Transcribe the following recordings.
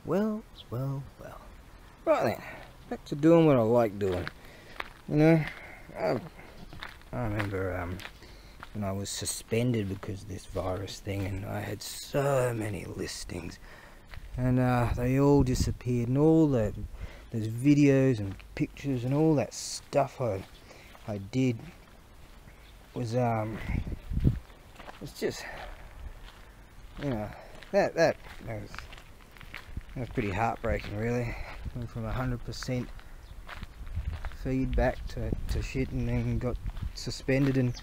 Well. Right then, back to doing what I like doing. You know, I remember when I was suspended because of this virus thing, and I had so many listings, and they all disappeared, and all those videos and pictures and all that stuff I did was it's just, you know, that was pretty heartbreaking, really. Went from 100% feedback to shit, and then got suspended, and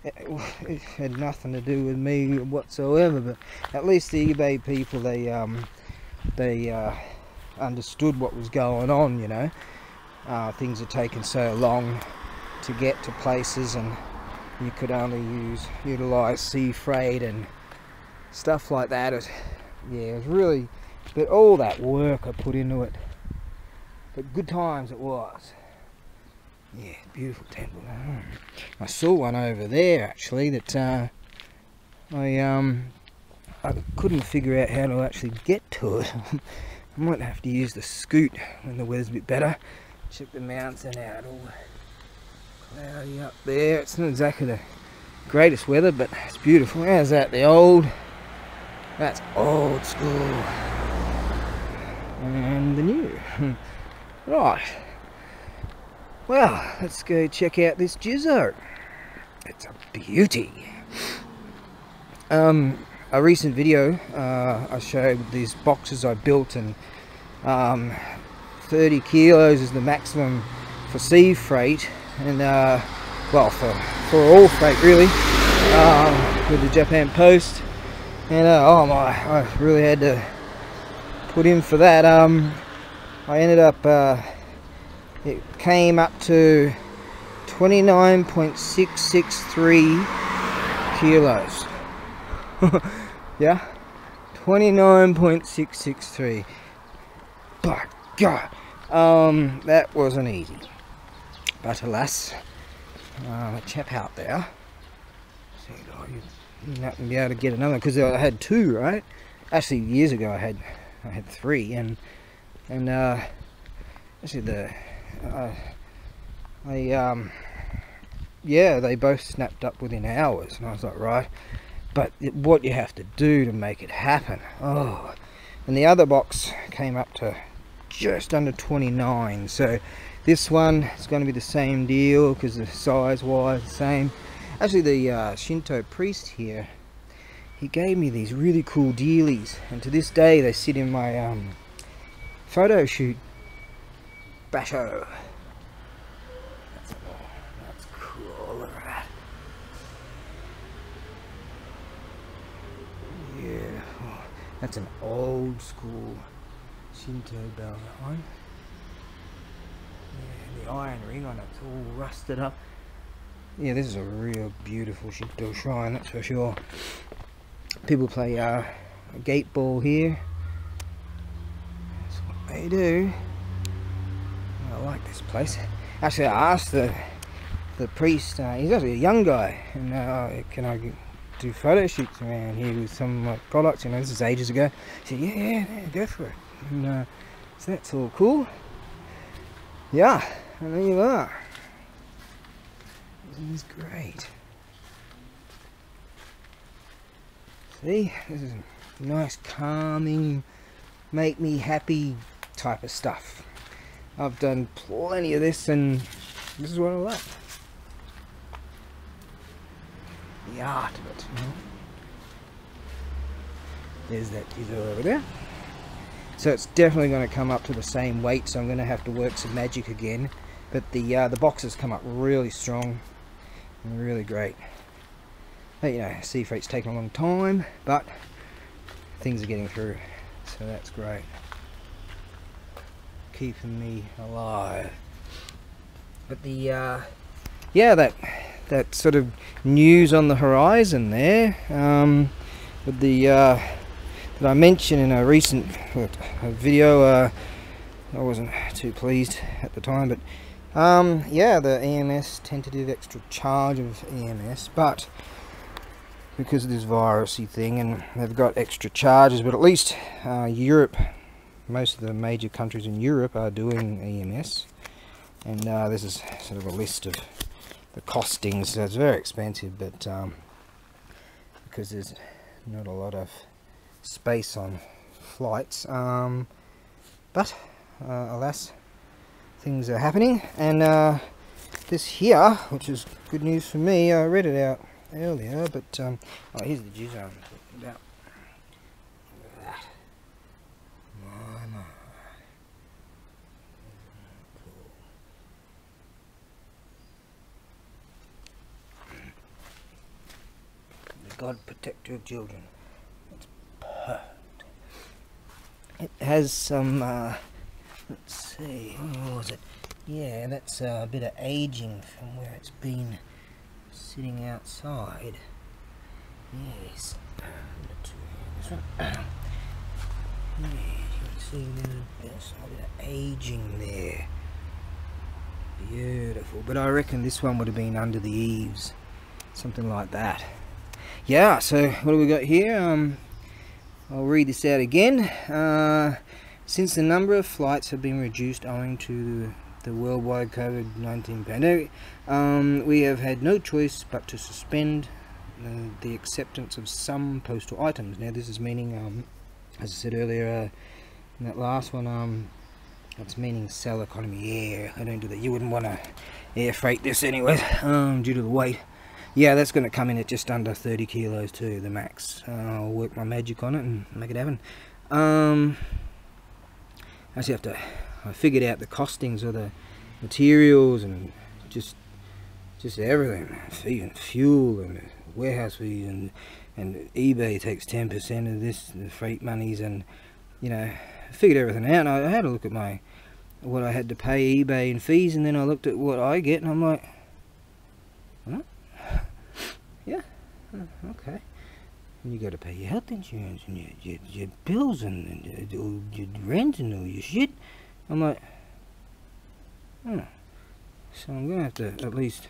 it had nothing to do with me whatsoever. But at least the eBay people, they understood what was going on. You know, things are taking so long to get to places, and you could only utilize sea freight and stuff like that. Yeah, it was really, but all that work I put into it, but good times it was. Yeah, beautiful temple. I saw one over there actually that I couldn't figure out how to actually get to it. I might have to use the scoot when the weather's a bit better. Check the mountain out, all cloudy up there. It's not exactly the greatest weather, but it's beautiful. How's that? That's old school. And the new. Right. Well, let's go check out this Jizo. It's a beauty. A recent video, I showed these boxes I built, and 30 kilos is the maximum for sea freight, and well, for all freight really, with the Japan Post. And oh my, I really had to put in for that. I ended up, it came up to 29.663 kilos. Yeah, 29.663. By God, that wasn't easy. But alas, a chap out there said, "Oh, you're not gonna be able to get another," because I had two, right? Actually, years ago I had three, and actually yeah, they both snapped up within hours, and I was like, right. But what you have to do to make it happen. Oh, and the other box came up to just under 29. So this one is going to be the same deal, because the size-wise the same. Actually, the Shinto priest here, he gave me these really cool dealies, and to this day they sit in my photo shoot basho. That's cool. Look at that. Yeah, that's an old school Shinto bell, that one. Yeah, the iron ring on it's all rusted up. Yeah, this is a real beautiful Shinto shrine, that's for sure. People play a gate ball here. That's what they do. I like this place. Actually, I asked the priest, he's actually a young guy, and can I do photo shoots around here with some of my products? You know, this is ages ago. He said, yeah, go for it. And so that's all cool. Yeah, and there you are. This is great. See, this is nice, calming, make me happy type of stuff. I've done plenty of this, and this is what I like. The art of it, you know? There's that Jizo over there. So it's definitely going to come up to the same weight, so I'm going to have to work some magic again. But the boxes come up really strong and really great. But, you know, sea freight's taking a long time, but things are getting through, so that's great. Keeping me alive. But the yeah, that sort of news on the horizon there, with the that I mentioned in a recent video, I wasn't too pleased at the time, but yeah, the EMS tentative extra charge of EMS, but because of this virusy thing, and they've got extra charges, but at least Europe most of the major countries in Europe are doing EMS, and this is sort of a list of the costings. So it's very expensive, but because there's not a lot of space on flights, but alas, things are happening. And this here, which is good news for me, I read it out earlier, but oh, here's the Jizo I'm talking about. Look at that. My. The God Protector of Children. It's perfect. It has some, let's see, what was it? Yeah, that's a bit of aging from where it's been sitting outside. Yes. This one. Yeah, you can see there's a bit of aging there. Beautiful. But I reckon this one would have been under the eaves. Something like that. Yeah, so what do we got here? I'll read this out again. Since the number of flights have been reduced owing to the worldwide COVID-19 pandemic, we have had no choice but to suspend the acceptance of some postal items. Now this is meaning, as I said earlier in that last one, it's meaning cell economy air. I don't do that. You wouldn't want to air freight this anyway, due to the weight. Yeah, that's going to come in at just under 30 kilos too, the max. I'll work my magic on it and make it happen. I actually have to, I figured out the costings of the materials and just everything, even fuel and warehouse fees, and eBay takes 10% of this, the freight monies, and you know, I figured everything out. And I had a look at what I had to pay eBay in fees, and then I looked at what I get, and I'm like, what? Yeah, okay. And you got to pay your health insurance and your bills and your rent and all your shit. I'm like, oh. So I'm going to have to at least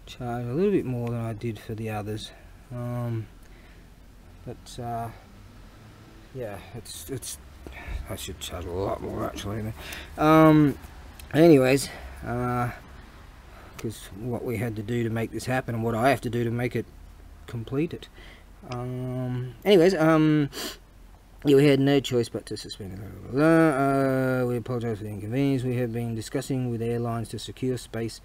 charge a little bit more than I did for the others. Yeah, it's I should charge a lot more actually. Anyways, because what we had to do to make this happen and what I have to do to make it complete it. Anyways, yeah, we had no choice but to suspend it. We apologize for the inconvenience. We have been discussing with airlines to secure space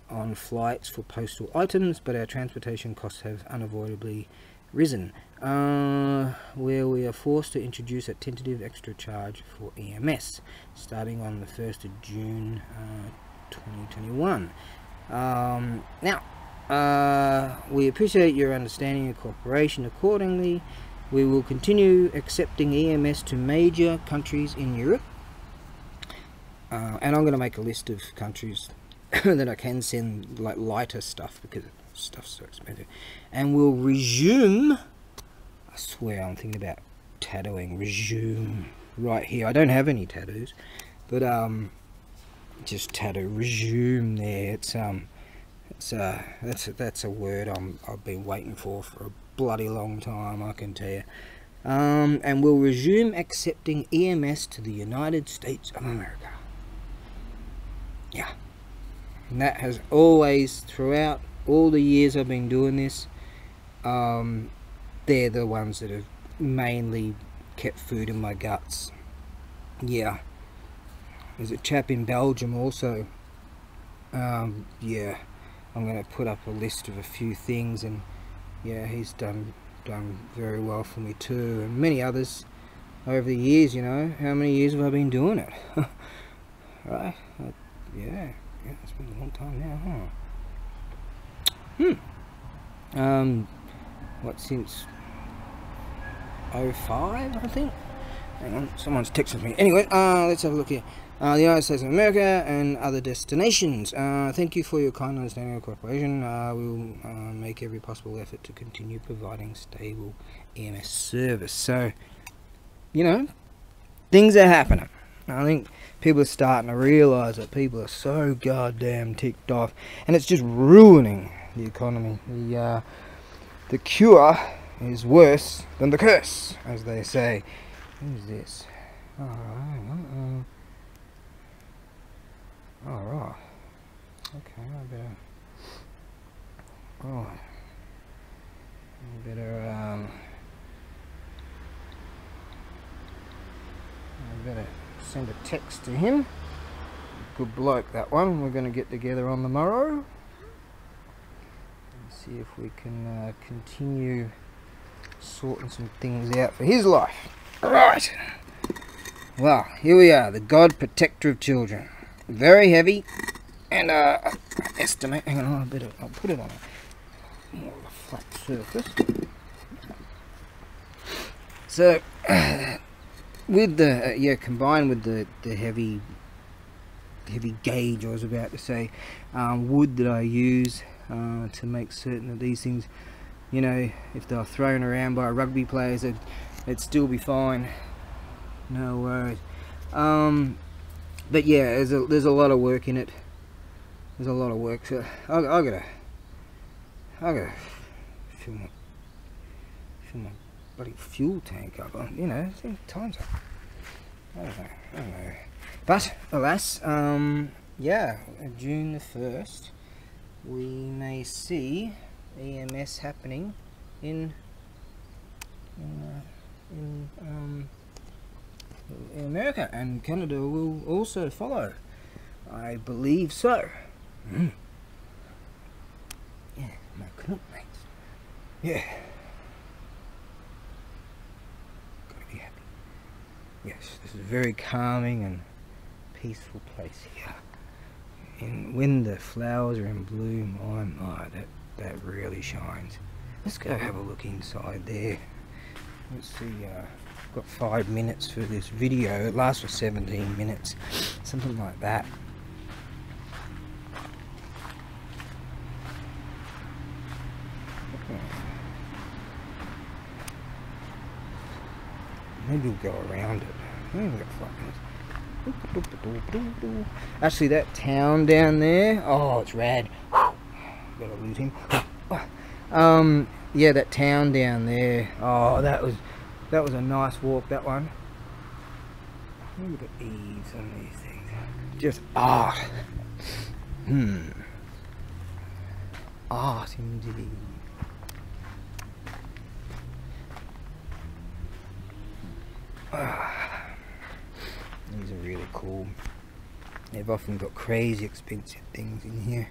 on flights for postal items, but our transportation costs have unavoidably risen, where we are forced to introduce a tentative extra charge for EMS starting on the 1st of June 2021. Now, we appreciate your understanding and cooperation. Accordingly, we will continue accepting EMS to major countries in Europe, and I'm going to make a list of countries that I can send like lighter stuff because stuff's so expensive, and we'll resume. I swear I'm thinking about tattooing resume right here. I don't have any tattoos, but just tattoo resume there. That's a word I've been waiting for a bloody long time, I can tell you. And we'll resume accepting EMS to the United States of America. Yeah. And that has always, throughout all the years I've been doing this, they're the ones that have mainly kept food in my guts. Yeah. There's a chap in Belgium also. Yeah. I'm going to put up a list of a few things, and yeah, he's done very well for me too, and many others over the years. You know, how many years have I been doing it? Right? Yeah, it's been a long time now, huh? What, since 05, I think? Hang on, someone's texting me. Anyway, let's have a look here. The United States of America and other destinations. Thank you for your kind understanding and cooperation. We will make every possible effort to continue providing stable EMS service. So, you know, things are happening. I think people are starting to realise that people are so goddamn ticked off, and it's just ruining the economy. The cure is worse than the curse, as they say. Who's this? Alright. Okay, I better... Right. I better send a text to him. Good bloke, that one. We're going to get together on the morrow and see if we can continue sorting some things out for his life. Right. Well, here we are, the God Protector of Children. Very heavy, and I estimate. Hang on, I'll put it on a more of a flat surface. So, with the combined with the heavy gauge, I was about to say, wood that I use to make certain that these things, you know, if they're thrown around by rugby players, it'd still be fine. No worries. But yeah, there's a lot of work in it. There's a lot of work. So I gotta fill my bloody fuel tank up. You know, time's up. I don't know. But alas, yeah, June the 1st, we may see EMS happening in America, and Canada will also follow. I believe so. Yeah, my Canuck mates. Yeah. Gotta be happy. Yes, this is a very calming and peaceful place here. And when the flowers are in bloom, oh my, that really shines. Let's go have a look inside there. Let's see, got 5 minutes for this video. It lasts for 17 minutes, something like that. Maybe we'll go around it. Maybe we'll get 5 minutes. Actually, that town down there, oh, it's rad. Gotta lose him. Yeah, that town down there, oh, that was a nice walk, that one. Look at the eaves on these things. Just art. Art indeed. These are really cool. They've often got crazy expensive things in here.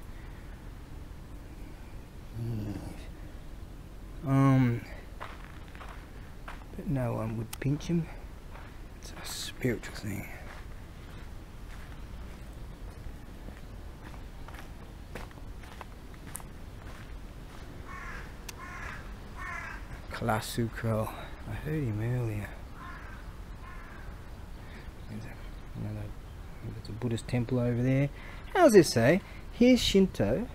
But no one would pinch him. It's a spiritual thing. Classukro. I heard him earlier. There's a Buddhist temple over there. How does this say? Here's Shinto.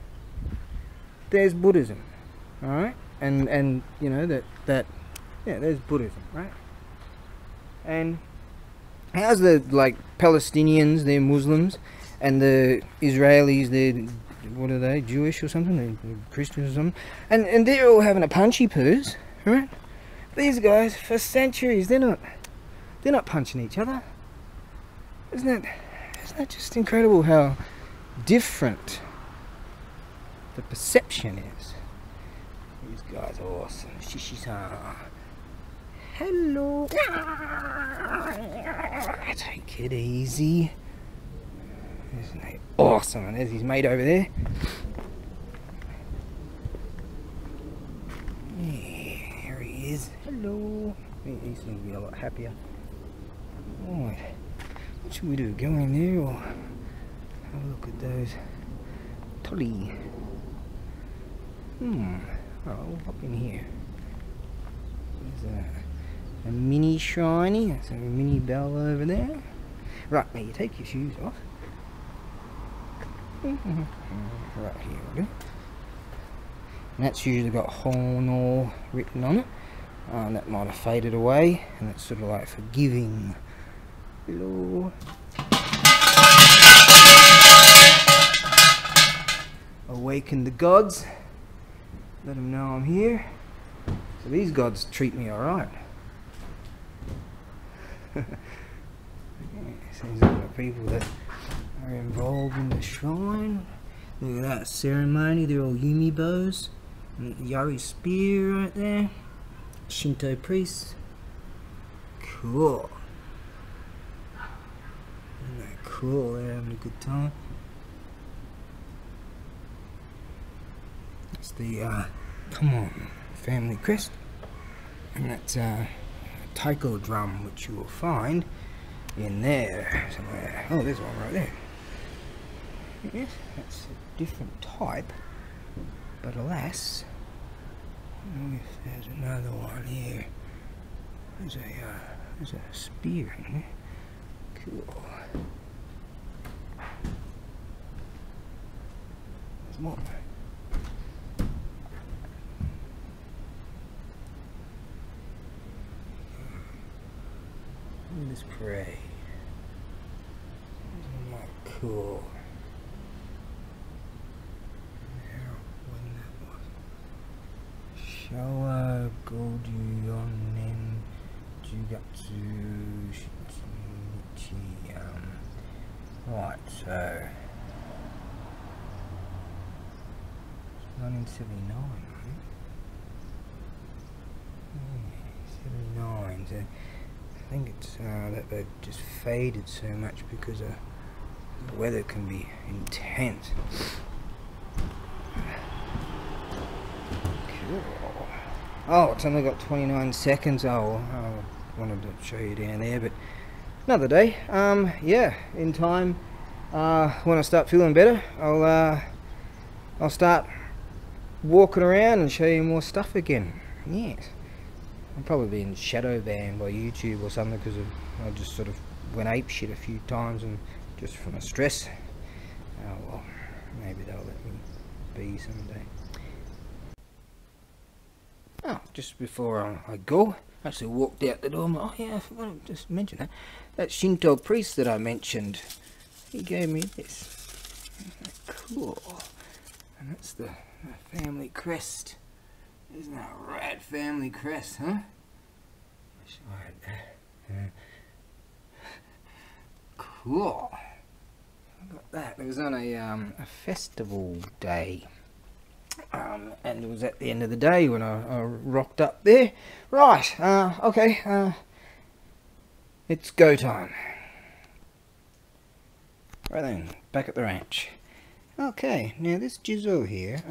There's Buddhism. Alright? And you know that yeah, there's Buddhism, right? And how's the Palestinians, they're Muslims, and the Israelis, they're, what are they, Jewish or something? They're Christians or something. And they're all having a punchy poos, right? These guys, for centuries, they're not punching each other. Isn't that just incredible how different the perception is? These guys are awesome. Shishi-san. Hello. Take it easy. Isn't he awesome? And there's his mate over there. Yeah, here he is. Hello. He's going to be a lot happier. Alright. What should we do? Go in there or have a look at those? Tolly. Oh, we'll hop in here. There's a mini shiny. That's a mini bell over there. Right, now you take your shoes off. Right here we go. And that's usually got Honor written on it. That might have faded away, and it's sort of like forgiving. Hello. Awaken the gods. Let them know I'm here. So these gods treat me alright. Yes, these are the people that are involved in the shrine. Look at that ceremony, they're all Yumi bows. And the Yari spear right there. Shinto priests. Cool. Isn't that cool? They're having a good time. It's the come on family crest. And that's a taiko drum, which you will find in there somewhere. Oh, there's one right there. Yes, that's a different type, but alas, I don't know if there's another one here. There's a spear in there. Cool. There's more. Look at this parade. Isn't that cool? Showa Goryunen Jugatsu Shinichi. Right, so 1979, right? Yeah, 79. So I think it's that they've just faded so much because the weather can be intense. Cool. Oh, it's only got 29 seconds. Oh, I wanted to show you down there, but another day. Yeah, in time. When I start feeling better, I'll start walking around and show you more stuff again. Yes. I'll probably be in shadow banned by YouTube or something because I just sort of went ape shit a few times and just from the stress. Oh well, maybe they'll let me be someday. Oh, just before I go, I actually walked out the door. I'm like, oh yeah, I forgot to just mention that. That Shinto priest that I mentioned, he gave me this. Isn't that cool? And that's the family crest. Isn't that a rad family crest, huh? Cool. I got that. It was on a festival day. And it was at the end of the day when I rocked up there. Right, okay, it's go time. Right then, back at the ranch. Okay, now this Jizo here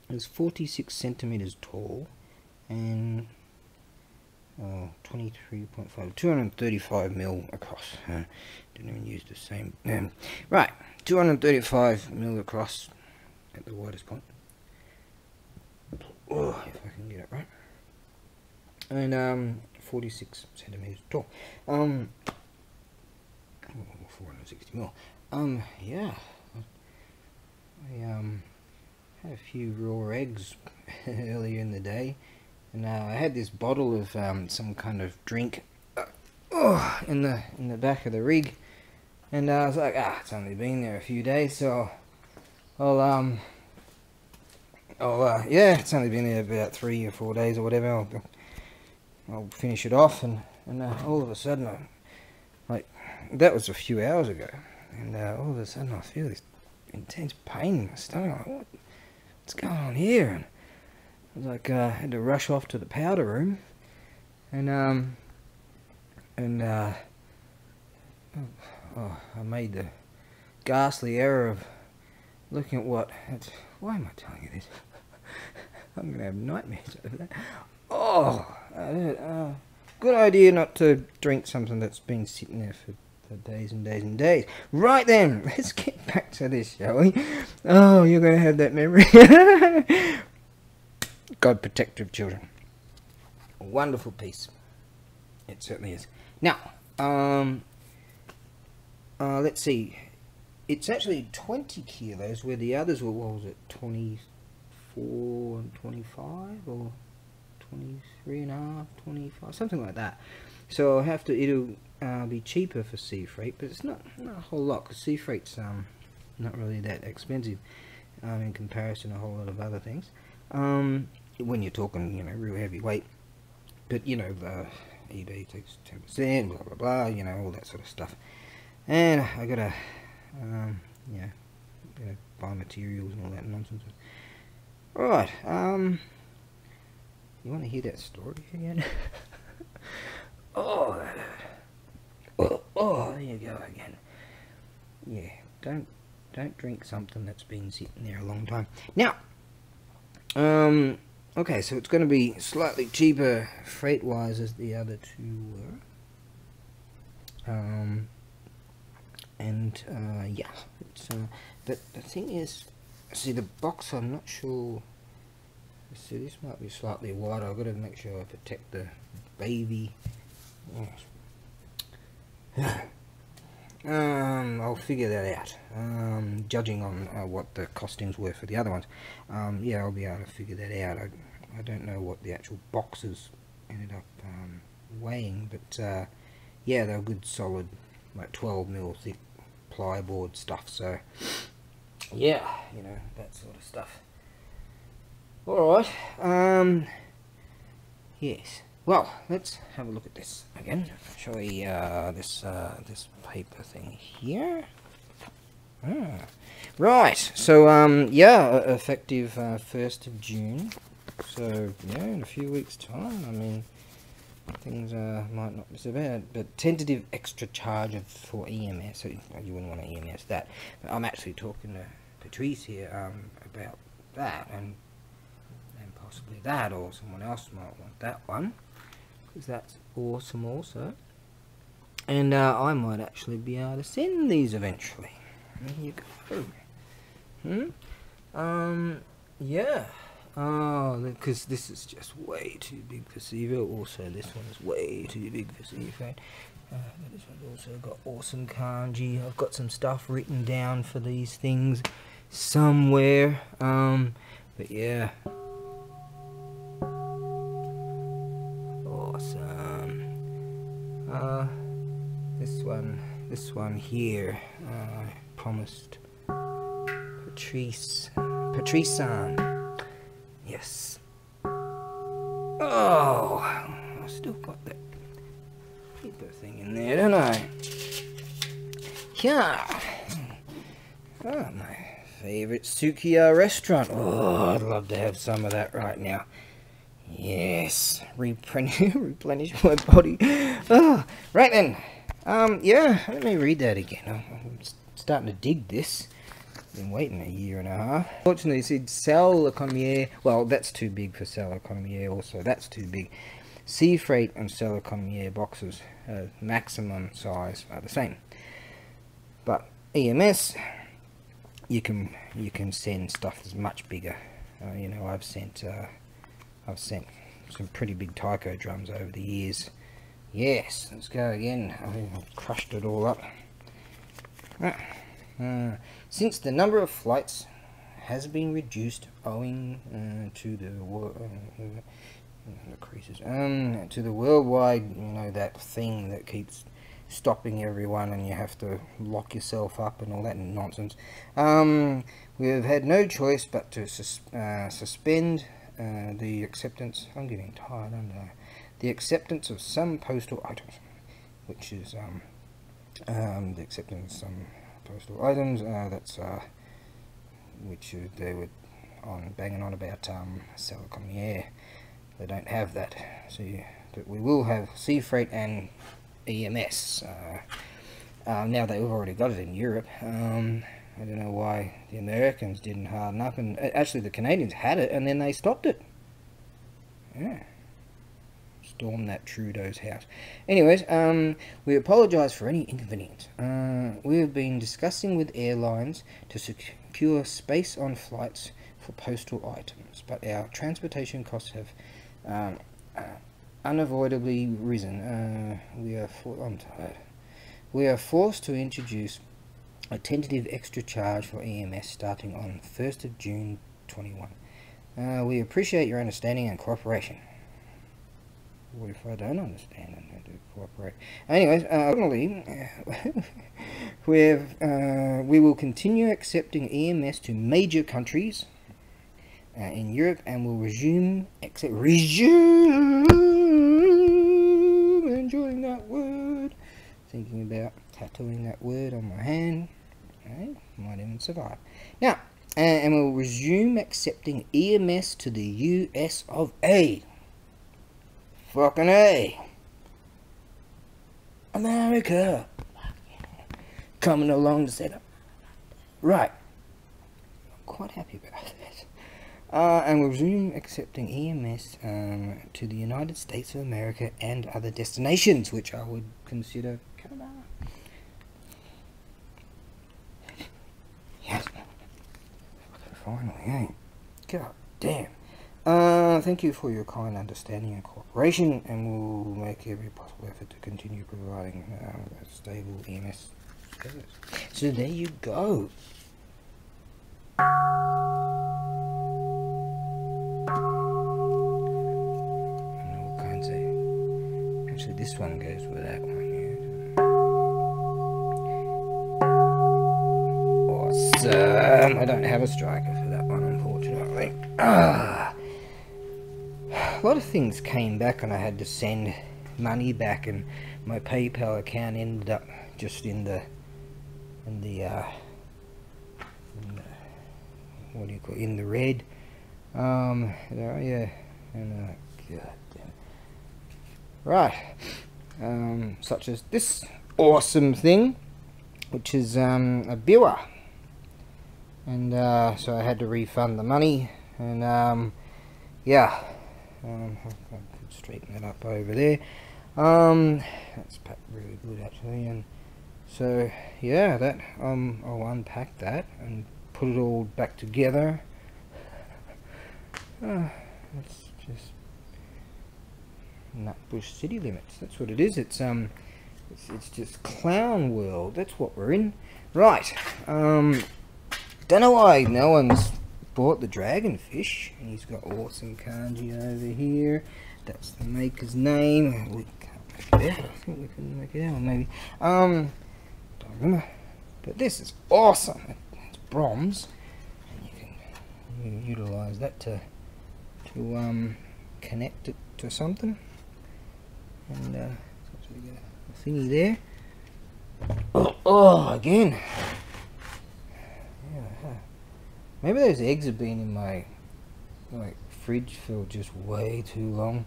is 46 centimeters tall and 23.5, 235 mil across. Didn't even use the same. Right, 235 mil across at the widest point. Oh, if I can get it right. And 46 centimeters tall. 460 mil. Yeah. I had a few raw eggs earlier in the day, and I had this bottle of some kind of drink in the back of the rig, and I was like, it's only been there a few days, so yeah, it's only been there about 3 or 4 days or whatever. I'll finish it off, and all of a sudden, like that was a few hours ago, and all of a sudden I feel this intense pain in my stomach. Like, what's going on here? And I was like, I had to rush off to the powder room, and I made the ghastly error of looking at what. Why am I telling you this? I'm gonna have nightmares over that. Oh, good idea not to drink something that's been sitting there for days and days and days. Right then, let's get back to this, shall we? Oh, you're going to have that memory. God protective children. A wonderful piece. It certainly is. Now, let's see. It's actually 20 kilos, where the others were, what was it, 24 and 25, or 23 and a half, 25, something like that. So I'll have to, it'll be cheaper for sea freight, but it's not a whole lot, because sea freight's not really that expensive in comparison to a whole lot of other things. When you're talking, real heavy weight. But eBay takes 10%, blah blah blah, you know, all that sort of stuff. And I gotta, yeah, buy materials and all that nonsense. Alright, you want to hear that story again? Oh, there you go again. Yeah, don't drink something that's been sitting there a long time. Now, okay, so it's going to be slightly cheaper freight-wise as the other two were. Yeah, it's, but the thing is, see the box, I'm not sure, see this might be slightly wider, I've got to make sure I protect the baby. Yes. I'll figure that out, judging on what the costings were for the other ones. Yeah, I'll be able to figure that out. I don't know what the actual boxes ended up weighing, but yeah, they're good solid, like 12mm thick plyboard stuff, so yeah, you know, that sort of stuff. Alright, yes, well, let's have a look at this again. Shall we, this paper thing here. Right, so yeah, effective 1st of June, so yeah, in a few weeks time, I mean, things might not be so bad, but tentative extra charge for EMS, so you wouldn't want to EMS that, but I'm actually talking to Patrice here about that, and possibly that, or someone else might want that one, because that's awesome also. And I might actually be able to send these eventually. There you go. Yeah. Oh, because this is just way too big for Sevo. Also, this one is way too big for Sevo. This one's also got awesome kanji. I've got some stuff written down for these things somewhere. But yeah. Awesome. This one here, I promised Patrice-san. Yes. Oh, I still got that paper thing in there, don't I? Yeah. Oh, my favorite Sukiya restaurant. Oh, I'd love to have some of that right now. Yes, replenish my body. Oh, right then. Yeah, let me read that again. I'm starting to dig this. Been waiting a year and a half. Fortunately, it said Salle Economier. Well, that's too big for Salle Economier. Also, that's too big. Sea Freight and Salle Economier boxes, maximum size, are the same. But EMS, you can send stuff that's much bigger. You know, I've sent some pretty big taiko drums over the years. Yes, let's go again. I've crushed it all up. Since the number of flights has been reduced owing to the worldwide, you know, that thing that keeps stopping everyone and you have to lock yourself up and all that nonsense, we have had no choice but to suspend the acceptance. I'm getting tired, aren't I? The acceptance of some postal items, which is the acceptance of some postal items. That's which they were banging on about Salle Economier. They don't have that. So, but we will have sea freight and EMS. Now they've already got it in Europe. I don't know why the Americans didn't harden up, and actually the Canadians had it and then they stopped it. Yeah. Storm that Trudeau's house. Anyways, we apologise for any inconvenience. We have been discussing with airlines to secure space on flights for postal items, but our transportation costs have unavoidably risen. I'm tired. We are forced to introduce a tentative extra charge for EMS starting on 1st of June 21. We appreciate your understanding and cooperation. What if I don't understand and I do cooperate? Anyways, finally, we will continue accepting EMS to major countries in Europe, and will resume thinking about tattooing that word on my hand. Might even survive. Now, and we'll resume accepting EMS to the US of A. Fucking A. America. Coming along to set up. Right. I'm quite happy about that. And we'll resume accepting EMS to the United States of America and other destinations, which I would consider Canada. Yes. Finally, eh? God damn. Thank you for your kind understanding and cooperation, and we'll make every possible effort to continue providing a stable EMS service. So there you go. And all kinds of... Actually, this one goes with that one, yeah. Awesome! I don't have a striker for that one, unfortunately. A lot of things came back and I had to send money back, and my PayPal account ended up just in the what do you call it, in the red. Yeah, and god damn it. Right, such as this awesome thing, which is a viewer, and so I had to refund the money, and yeah. I could straighten that up over there. That's packed really good actually, and so yeah, that I'll unpack that and put it all back together. It's just Nutbush City Limits. That's what it is. It's just Clown World. That's what we're in. Right. Don't know why no one's bought the dragonfish, and he's got awesome kanji over here. That's the maker's name. We can't make it out. I think we can make it out, maybe. Don't remember. But this is awesome. It's bronze, and you can utilize that to connect it to something. And so we get a thingy there. Oh, again. Maybe those eggs have been in my fridge for just way too long.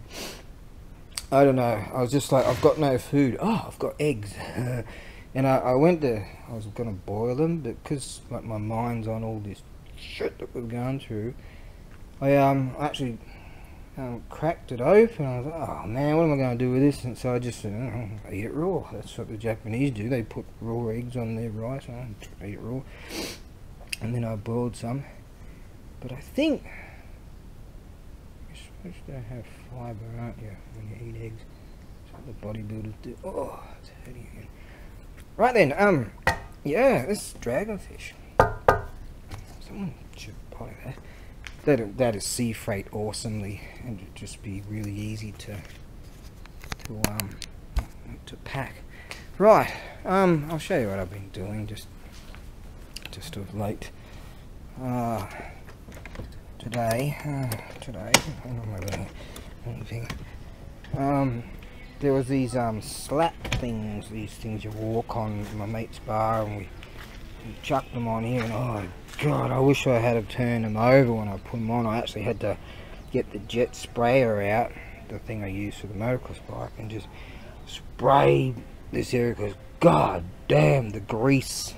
I don't know. I was just like, I've got no food. Oh, I've got eggs. And I was gonna boil them, but because like my mind's on all this shit that we've gone through, I actually cracked it open. I was like, oh man, what am I gonna do with this? And so I just said, I eat it raw. That's what the Japanese do. They put raw eggs on their rice. I eat it raw. And then I boiled some, but I think you're supposed to have fibre, aren't you, when you eat eggs? That's what the bodybuilders do. Oh, it's hurting again. Right then, yeah, this dragonfish. Someone should buy that. That is sea freight awesomely, and it'd just be really easy to pack. Right, I'll show you what I've been doing just of late. Today, there was these slack things, these things you walk on in my mate's bar, and we chucked them on here, and oh god, I wish I had have turned them over when I put them on. I actually had to get the jet sprayer out, the thing I use for the motocross bike, and just spray this area, because god damn, the grease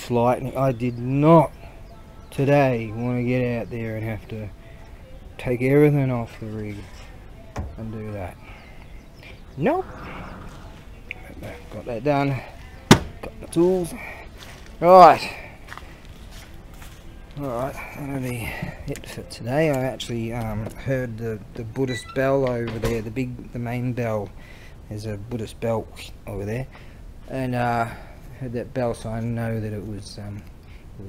lightning. I did not today want to get out there and have to take everything off the rig and do that. Nope. Got that done. Got the tools. Right. Alright, that'll be it for today. I actually heard the Buddhist bell over there, the main bell. There's a Buddhist bell over there, and heard that bell, so I know that it was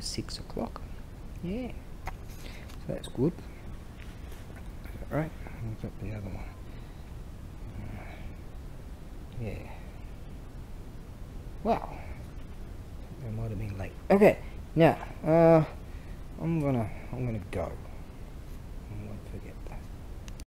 6 o'clock. Yeah, so that's good. Right, we've got the other one. Yeah. Wow, it might have been late. Okay, now I'm gonna go.